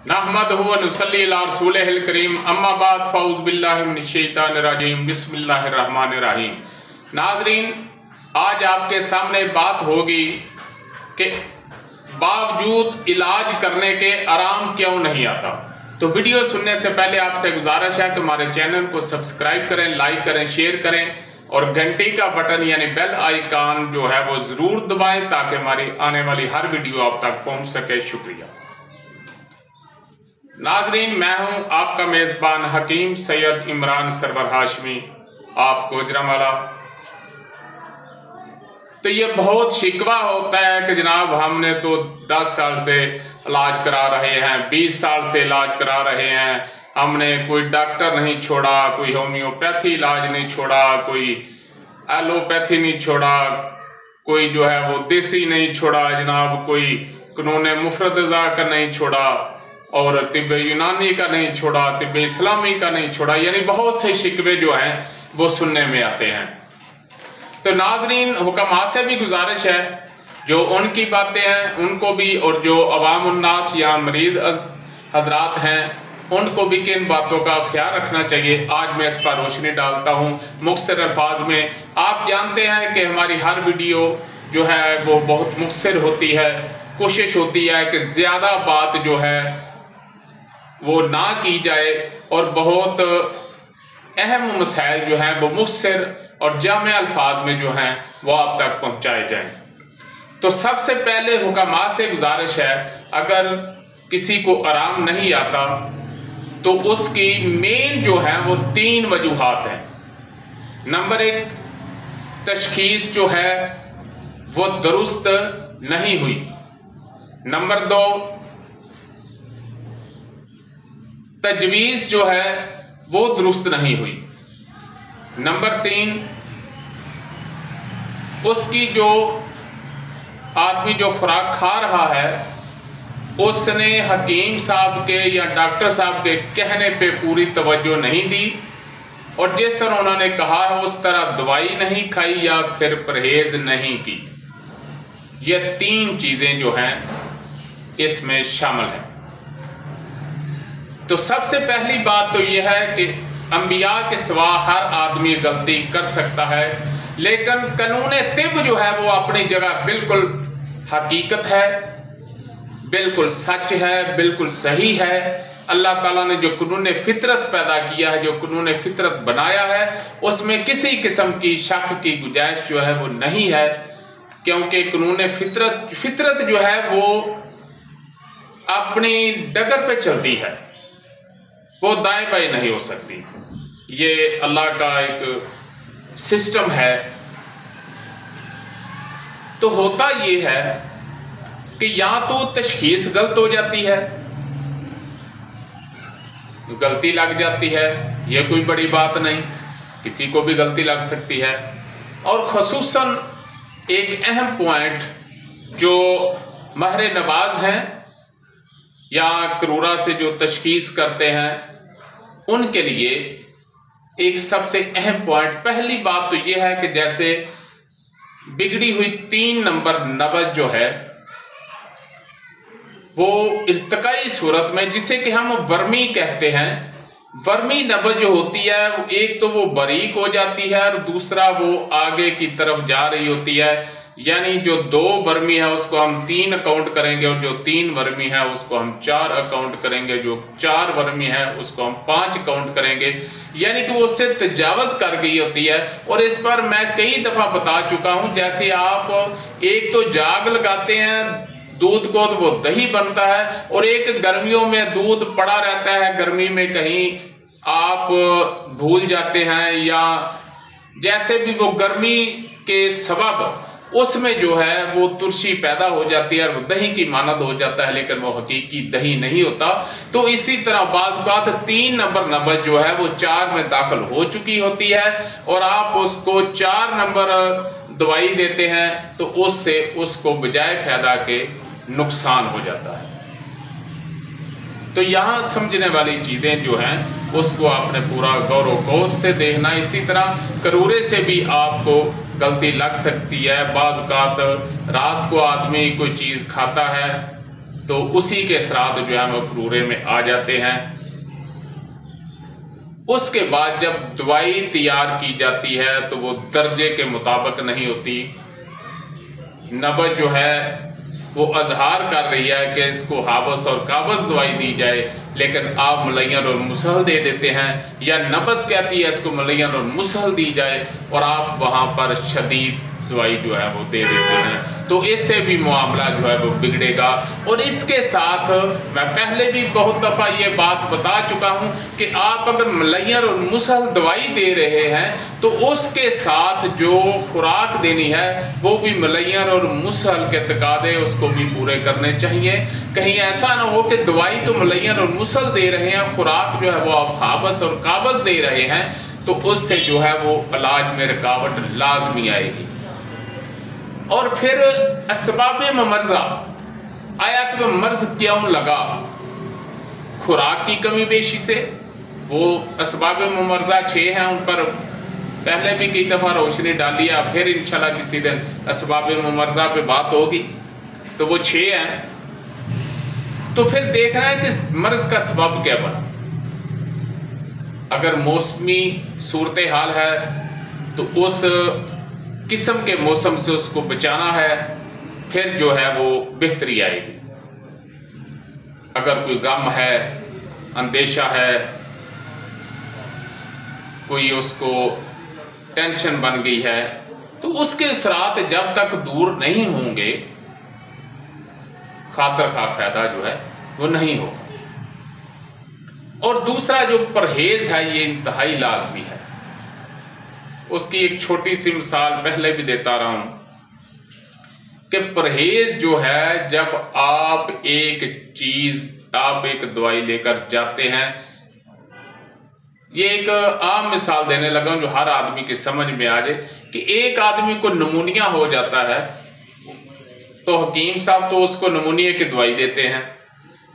नहमदुहु व नुसल्ली अला रसूलिहिल करीम अम्मा बाद फ़ऊज़ु बिल्लाहि मिनश शैतानिर रजीम बिस्मिल्लाहिर रहमानिर रहीम। नाज़रीन, आज आपके सामने बात होगी कि बावजूद इलाज करने के आराम क्यों नहीं आता। तो वीडियो सुनने से पहले आपसे गुजारिश है कि हमारे चैनल को सब्सक्राइब करें, लाइक करें, शेयर करें और घंटी का बटन यानी बेल आइकन जो है वो ज़रूर दबाएं ताकि हमारी आने वाली हर वीडियो आप तक पहुंच सके। शुक्रिया। नाजरीन, मैं हूं आपका मेज़बान हकीम सैयद इमरान सरवर हाशमी ऑफ गुजरांवाला। तो ये बहुत शिकवा होता है कि जनाब हमने तो 10 साल से इलाज करा रहे हैं, 20 साल से इलाज करा रहे हैं, हमने कोई डॉक्टर नहीं छोड़ा, कोई होम्योपैथी इलाज नहीं छोड़ा, कोई एलोपैथी नहीं छोड़ा, कोई जो है वो देसी नहीं छोड़ा जनाब, कोई कानून मुफरदा का नहीं छोड़ा और तिब्ब यूनानी का नहीं छोड़ा, तिब्ब इस्लामी का नहीं छोड़ा। यानी बहुत से शिकवे जो हैं वो सुनने में आते हैं। तो नाज़रीन, हुक्मा से भी गुजारिश है जो उनकी बातें हैं उनको भी, और जो अवाम उन्नास या मरीज हजरात हैं उनको भी किन बातों का ख्याल रखना चाहिए। आज मैं इस पर रोशनी डालता हूँ मुख्तसर अल्फाज में। आप जानते हैं कि हमारी हर वीडियो जो है वो बहुत मुख्तसर होती है, कोशिश होती है कि ज़्यादा बात जो है वो ना की जाए और बहुत अहम मसाइल जो हैं वो मुख्तसर और जामे अल्फाज में जो हैं वो आप तक पहुँचाए जाएं। तो सबसे पहले हुक्मा से गुजारिश है, अगर किसी को आराम नहीं आता तो उसकी मेन जो है वो 3 वजूहात हैं। नंबर 1, तशखीस जो है वो दुरुस्त नहीं हुई। नंबर 2, तजवीज़ जो है वो दुरुस्त नहीं हुई। नंबर 3, उसकी जो आदमी जो खुराक खा रहा है उसने हकीम साहब के या डॉक्टर साहब के कहने पे पूरी तवज्जो नहीं दी और जिस तरह उन्होंने कहा है उस तरह दवाई नहीं खाई या फिर परहेज नहीं की। ये 3 चीज़ें जो हैं इसमें शामिल हैं। तो सबसे पहली बात तो यह है कि अंबिया के सिवा हर आदमी गलती कर सकता है, लेकिन कानून तिब जो है वो अपनी जगह बिल्कुल हकीकत है, बिल्कुल सच है, बिल्कुल सही है। अल्लाह ताला ने जो कानून फितरत पैदा किया है, जो कानून फितरत बनाया है, उसमें किसी किस्म की शक की गुंजाइश जो है वो नहीं है, क्योंकि कानून फितरत जो है वो अपनी डगर पे चलती है, वो दाएं बाएं नहीं हो सकती। ये अल्लाह का एक सिस्टम है। तो होता ये है कि या तो तशखीस गलत हो जाती है, गलती लग जाती है, ये कोई बड़ी बात नहीं, किसी को भी गलती लग सकती है। और ख़ुसूसन एक अहम पॉइंट जो महर नवाज हैं या करूरा से जो तशखीस करते हैं उनके लिए एक सबसे अहम पॉइंट, पहली बात तो यह है कि जैसे बिगड़ी हुई 3 नंबर नब्ज जो है वो इर्तिकाई सूरत में, जिसे कि हम वर्मी कहते हैं, वर्मी नब्ज जो होती है एक तो वो बारीक हो जाती है और दूसरा वो आगे की तरफ जा रही होती है। यानी जो 2 वर्मी है उसको हम 3 अकाउंट करेंगे और जो 3 वर्मी है उसको हम 4 अकाउंट करेंगे, जो 4 वर्मी है उसको हम 5 अकाउंट करेंगे। यानी कि वो उससे तजावज़ कर गई होती है। और इस पर मैं कई दफ़ा बता चुका हूँ, जैसे आप एक तो जाग लगाते हैं दूध को तो वो दही बनता है, और एक गर्मियों में दूध पड़ा रहता है, गर्मी में कहीं आप भूल जाते हैं या जैसे भी वो गर्मी के सबब उसमें जो है वो तुरशी पैदा हो जाती है और दही की मानद हो जाता है, लेकिन वो हकीकी दही नहीं होता। तो इसी तरह बात 3 नंबर नब्ज जो है वो 4 में दाखिल हो चुकी होती है और आप उसको 4 नंबर दवाई देते हैं तो उससे उसको बजाय फायदा के नुकसान हो जाता है। तो यहाँ समझने वाली चीज़ें जो हैं उसको आपने पूरा गौर व गौश से देखना। इसी तरह करूरे से भी आपको गलती लग सकती है। बाज़ औक़ात रात को आदमी कोई चीज़ खाता है तो उसी के असरात जो है वो पूरे में आ जाते हैं। उसके बाद जब दवाई तैयार की जाती है तो वो दर्जे के मुताबिक नहीं होती। नबज जो है वो अजहार कर रही है कि इसको हाबस और काबस दवाई दी जाए, लेकिन आप मुलय्यन और मुसहल दे देते हैं, या नबज कहती है इसको मुलय्यन और मुसहल दी जाए और आप वहाँ पर शदीद दवाई जो है वो दे देते हैं। तो इससे भी मामला जो है वो बिगड़ेगा। और इसके साथ मैं पहले भी बहुत दफ़ा ये बात बता चुका हूँ कि आप अगर मुलय्यन और मुसहल दवाई दे रहे हैं तो उसके साथ जो खुराक देनी है वो भी मुलय्यन और मुसहल के तकादे उसको भी पूरे करने चाहिए। कहीं ऐसा ना हो कि दवाई तो मुलय्यन और मुसहल दे रहे हैं, खुराक जो है वो आप हाबस और काबस दे रहे हैं, तो उससे जो है वो इलाज में रुकावट लाजमी आएगी। और फिर असबाब ममर्जा, आया कि वो मर्ज क्यों लगा? खुराक की कमी बेशी से। वो असबाब ममर्जा 6 हैं, उन पर पहले भी कई दफ़ा रोशनी डाली है, फिर इंशाल्लाह किसी दिन असबाब ममर्जा पे बात होगी। तो वो 6 हैं। तो फिर देखना है कि मर्ज का सबब क्या बना। अगर मौसमी सूरत हाल है तो उस किस्म के मौसम से उसको बचाना है, फिर जो है वो बेहतरी आएगी। अगर कोई गम है, अंदेशा है, कोई उसको टेंशन बन गई है, तो उसके असरात जब तक दूर नहीं होंगे खातर खा फायदा जो है वो नहीं होगा। और दूसरा जो परहेज है ये इंतहाई लाजमी है। उसकी एक छोटी सी मिसाल पहले भी देता रहा हूं कि परहेज जो है, जब आप एक दवाई लेकर जाते हैं, ये एक आम मिसाल देने लगा हूं जो हर आदमी के समझ में आ जाए कि एक आदमी को निमोनिया हो जाता है तो हकीम साहब तो उसको निमोनिया की दवाई देते हैं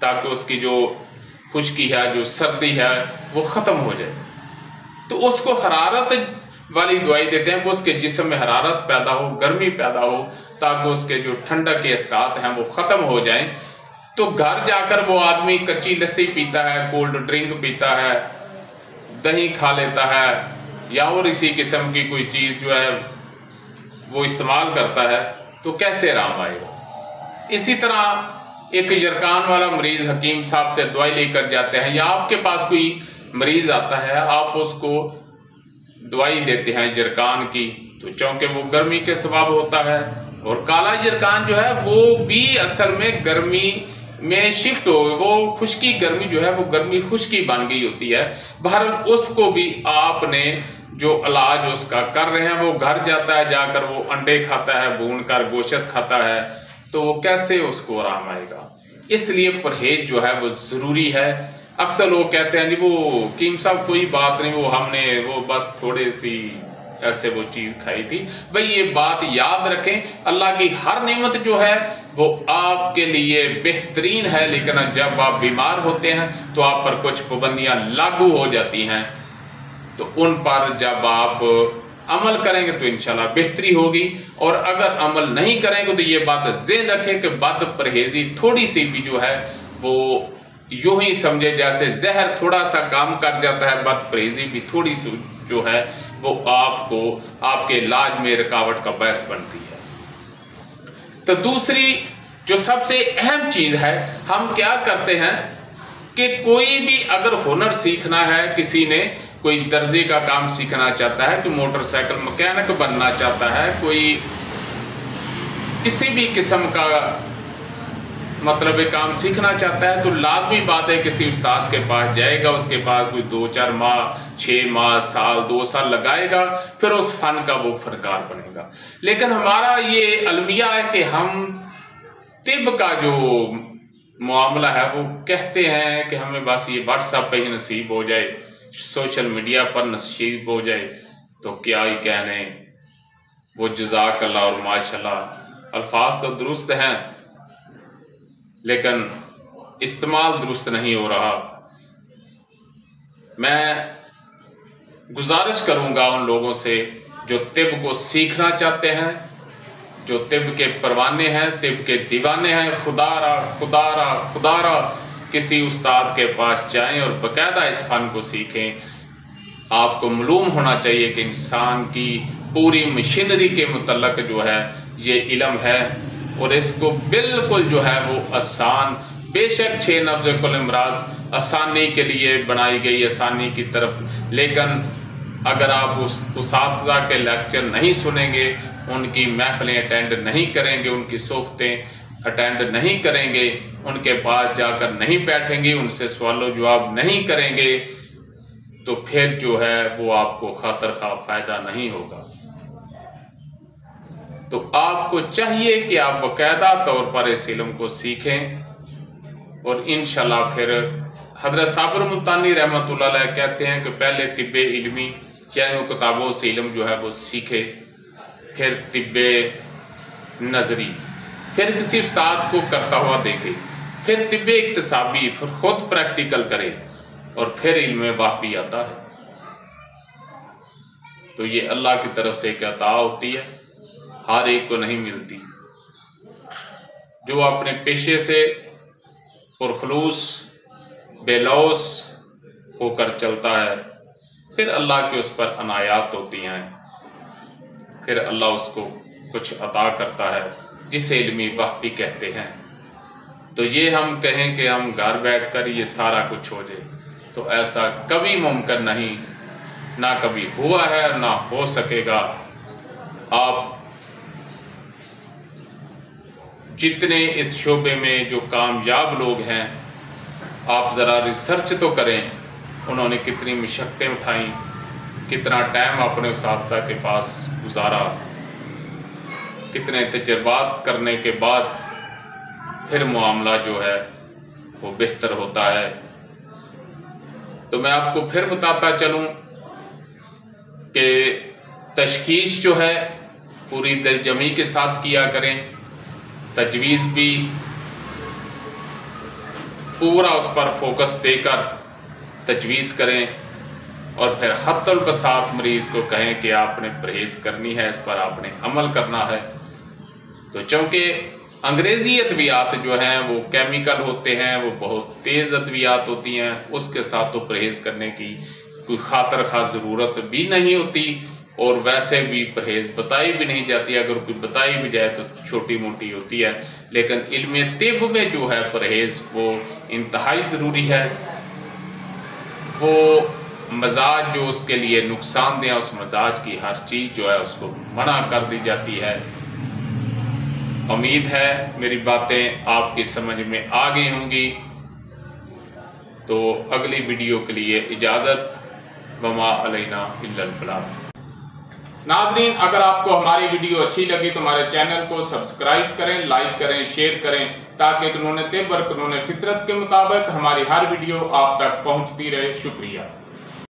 ताकि उसकी जो खुश्की है, जो सर्दी है, वो ख़त्म हो जाए। तो उसको हरारत वाली दवाई देते हैं, वो उसके जिस्म में हरारत पैदा हो, गर्मी पैदा हो, ताकि उसके जो ठंडक के असरात हैं वो ख़त्म हो जाएं। तो घर जाकर वो आदमी कच्ची लस्सी पीता है, कोल्ड ड्रिंक पीता है, दही खा लेता है, या और इसी किस्म की कोई चीज़ जो है वो इस्तेमाल करता है, तो कैसे आराम आएगा? इसी तरह एक जरकान वाला मरीज़ हकीम साहब से दवाई लेकर जाते हैं, या आपके पास कोई मरीज़ आता है, आप उसको दवाई देते हैं जरकान की, तो चूंकि वो गर्मी के सबब होता है, और काला जरकान जो है वो भी असल में गर्मी में शिफ्ट हो, वो खुश्की गर्मी जो है वो गर्मी खुश्की बन गई होती है। बहरहाल उसको भी आपने जो इलाज उसका कर रहे हैं, वो घर जाता है, जाकर वो अंडे खाता है, भून कर गोश्त खाता है, तो वो कैसे उसको आराम आएगा? इसलिए परहेज जो है वो ज़रूरी है। अक्सर लोग कहते हैं जी वो हकीम साहब कोई बात नहीं, वो हमने वो बस थोड़ी सी ऐसे वो चीज़ खाई थी। भाई ये बात याद रखें, अल्लाह की हर नेमत जो है वो आपके लिए बेहतरीन है, लेकिन जब आप बीमार होते हैं तो आप पर कुछ पाबंदियां लागू हो जाती हैं, तो उन पर जब आप अमल करेंगे तो इंशाल्लाह बेहतरी होगी। और अगर अमल नहीं करेंगे तो ये बात ज़हन रखें कि बद परहेजी थोड़ी सी भी जो है वो यूं ही समझे जैसे जहर थोड़ा सा काम कर जाता है, बद परहेजी भी थोड़ी सी जो है वो आपको आपके इलाज में रुकावट का बायस बनती है। तो दूसरी जो सबसे अहम चीज़ है, हम क्या करते हैं कि कोई भी अगर हुनर सीखना है, किसी ने कोई दर्जी का काम सीखना चाहता है, कोई मोटरसाइकिल मैकेनिक बनना चाहता है, कोई किसी भी किस्म का मतलब एक काम सीखना चाहता है, तो लाजमी बात है किसी उस्ताद के पास जाएगा, उसके पास कोई 2-4 माह, 6 माह, साल, 2 साल लगाएगा, फिर उस फन का वो फनकार बनेगा। लेकिन हमारा ये अलमिया है कि हम तिब का जो मामला है वो कहते हैं कि हमें बस ये व्हाट्सएप पे ही नसीब हो जाए, सोशल मीडिया पर नसीब हो जाए, तो क्या ही कहने। वो जज़ाकल्लाह और माशाल्लाह अल्फाज तो दुरुस्त हैं, लेकिन इस्तेमाल दुरुस्त नहीं हो रहा। मैं गुजारिश करूंगा उन लोगों से जो तिब को सीखना चाहते हैं, जो तिब के परवाने हैं, तिब के दीवाने हैं, खुदारा खुदारा खुदारा किसी उस्ताद के पास जाएं और बाकायदा इस फन को सीखें। आपको मालूम होना चाहिए कि इंसान की पूरी मशीनरी के मुतल्लक जो है ये इल्म है, और इसको बिल्कुल जो है वो आसान, बेशक 6 नब्ज़ कुल इमराज आसानी के लिए बनाई गई, आसानी की तरफ, लेकिन अगर आप उस उस्ताद के लेक्चर नहीं सुनेंगे, उनकी महफिलें अटेंड नहीं करेंगे, उनकी सोबतें अटेंड नहीं करेंगे, उनके पास जाकर नहीं बैठेंगे, उनसे सवाल जवाब नहीं करेंगे, तो फिर जो है वो आपको खातर खा फायदा नहीं होगा। तो आपको चाहिए कि आप बाकायदा तौर पर इस इल्म को सीखें, और इंशाल्लाह फिर हज़रत साबिर मुल्तानी रहमतुल्लाह अलैह कहते हैं कि पहले तिब्बे इल्मी यानी वो किताबों से इल्म जो है वो सीखे, फिर तिब्बे नजरी, फिर किसी उस्ताद को करता हुआ देखे, फिर तिब्बे इक्तसाबी, फिर खुद प्रैक्टिकल करे, और फिर इल्म वाक़ई आता है। तो ये अल्लाह की तरफ से एक अता होती है, हर एक को नहीं मिलती। जो अपने पेशे से पुरखलूस बेलौस होकर चलता है, फिर अल्लाह की उस पर अनायात होती हैं, फिर अल्लाह उसको कुछ अता करता है जिसे इल्मी वक्फ़ी कहते हैं। तो ये हम कहें कि हम घर बैठकर ये सारा कुछ हो जाए, तो ऐसा कभी मुमकिन नहीं, ना कभी हुआ है ना हो सकेगा। आप जितने इस शोबे में जो कामयाब लोग हैं, आप ज़रा रिसर्च तो करें, उन्होंने कितनी मशक्क़तें उठाई, कितना टाइम अपने उस्ताद के पास गुजारा, कितने तजर्बात करने के बाद फिर मामला जो है वो बेहतर होता है। तो मैं आपको फिर बताता चलूं कि तशखीस जो है पूरी दिलजमी के साथ किया करें, तजवीज़ भी पूरा उस पर फोकस देकर तजवीज़ करें, और फिर हत्तुल बसात मरीज़ को कहें कि आपने परहेज़ करनी है, इस पर आपने अमल करना है। तो चूँकि अंग्रेज़ी अद्वियात जो हैं वो केमिकल होते हैं, वो बहुत तेज़ अद्वियात होती हैं, उसके साथ तो परहेज़ करने की कोई खातर खा ज़रूरत भी नहीं होती, और वैसे भी परहेज़ बताई भी नहीं जाती, अगर कोई बताई भी जाए तो छोटी मोटी होती है। लेकिन इल्म तिब में जो है परहेज़ वो इंतहाई ज़रूरी है। वो मजाज जो उसके लिए नुकसानदेह, उस मजाज की हर चीज़ जो है उसको मना कर दी जाती है। उम्मीद है मेरी बातें आपकी समझ में आ गई होंगी। तो अगली वीडियो के लिए इजाज़त, वमा अलैना इल्लल बलाग। नाज़रीन, अगर आपको हमारी वीडियो अच्छी लगी तो हमारे चैनल को सब्सक्राइब करें, लाइक करें, शेयर करें, ताकि कानून तिब और कानून फितरत के मुताबिक हमारी हर वीडियो आप तक पहुंचती रहे। शुक्रिया।